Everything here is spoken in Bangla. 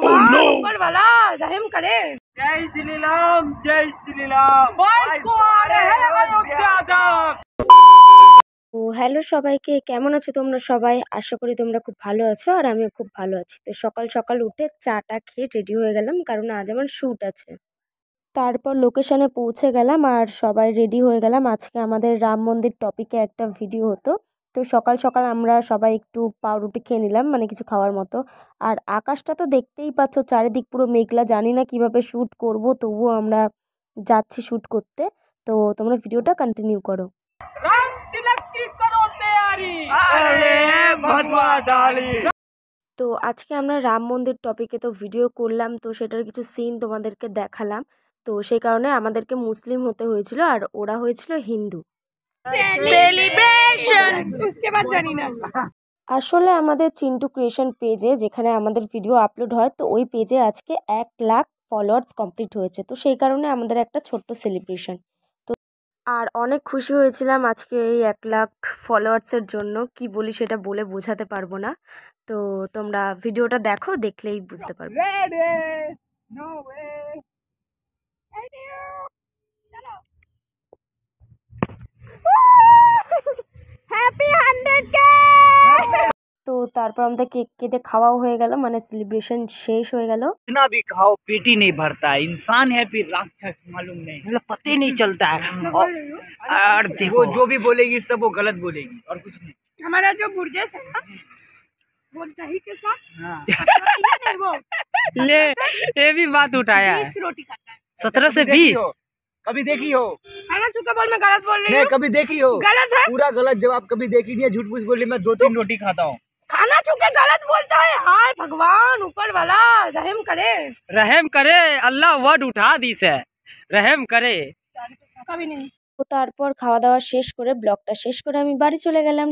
भगवान ऊपर वाला रहम करे। जय श्री राम, जय श्री राम। তো হ্যালো সবাইকে, কেমন আছো তোমরা সবাই? আশা করি তোমরা খুব ভালো আছো আর আমিও খুব ভালো আছি। তো সকাল সকাল উঠে চাটা খেয়ে রেডি হয়ে গেলাম, কারণ আজ আমার শ্যুট আছে। তারপর লোকেশনে পৌঁছে গেলাম আর সবাই রেডি হয়ে গেলাম। আজকে আমাদের রাম মন্দির টপিকে একটা ভিডিও হতো। তো সকাল সকাল আমরা সবাই একটু পাউরুটি খেয়ে নিলাম, মানে কিছু খাওয়ার মতো। আর আকাশটা তো দেখতেই পাচ্ছ, চারিদিক পুরো মেঘলা। জানি না কিভাবে শ্যুট করব, তবুও আমরা যাচ্ছি শ্যুট করতে। তো তোমরা ভিডিওটা কন্টিনিউ করো। তো আজকে আমরা রাম মন্দির টপিকে তো ভিডিও করলাম, তো সেটার কিছু সিন তোমাদেরকে দেখালাম। তো সেই কারণে আমাদেরকে মুসলিম হতে হয়েছিল আর ওরা হয়েছিল হিন্দু। সেলিব্রেশন उसके बाद জানি না। আসলে আমাদের চিন্টু ক্রিয়েশন পেজে, যেখানে আমাদের ভিডিও আপলোড হয়, তো ওই পেজে আজকে 1 লাখ ফলোয়ার্স কমপ্লিট হয়েছে। তো সেই কারণে আমাদের একটা ছোট্ট সেলিব্রেশন। তো আর অনেক খুশি হয়েছিলাম আজকে এই 1 লাখ ফলোয়ার্সের জন্য। কি বলি সেটা বলে বোঝাতে পারবো না। তো তোমরা ভিডিওটা দেখো, দেখলেই বুঝতে পারবে। তো তারপর আমাদের কেক কেটে খাওয়াও হয়ে গেল, মানে সেলিব্রেশন শেষ হয়ে গেল। जितना भी खाओ पेट ही नहीं भरता है। इंसान है फिर राक्षस मालूम नहीं, मतलब पता ही नहीं चलता है। और देखो जो भी बोलेगी सब वो गलत बोलेगी और कुछ नहीं। हमारा जो बुर्जेस है ना, वो दही के साथ वो ले ये भी बात उठाया है। 20 रोटी खाता है। 17 से 20 कभी देखी हो? खाना चुका बोल, मैं गलत बोल रही नहीं हूँ। कभी देखी हो? गलत है। पूरा गलत जवाब कभी देखी नहीं है। झूठ पूछ बोली मैं 2-3 रोटी खाता हूँ। खाना चुके गलत बोलता है। हाय भगवान ऊपर वाला रहम करे। रहम करे, अल्लाह वर्ड उठा दी से रहम करे। कभी नहीं। তো তারপর খাওয়া দাওয়া শেষ করে ব্লগটা শেষ করে আমি বাড়ি চলে গেলাম।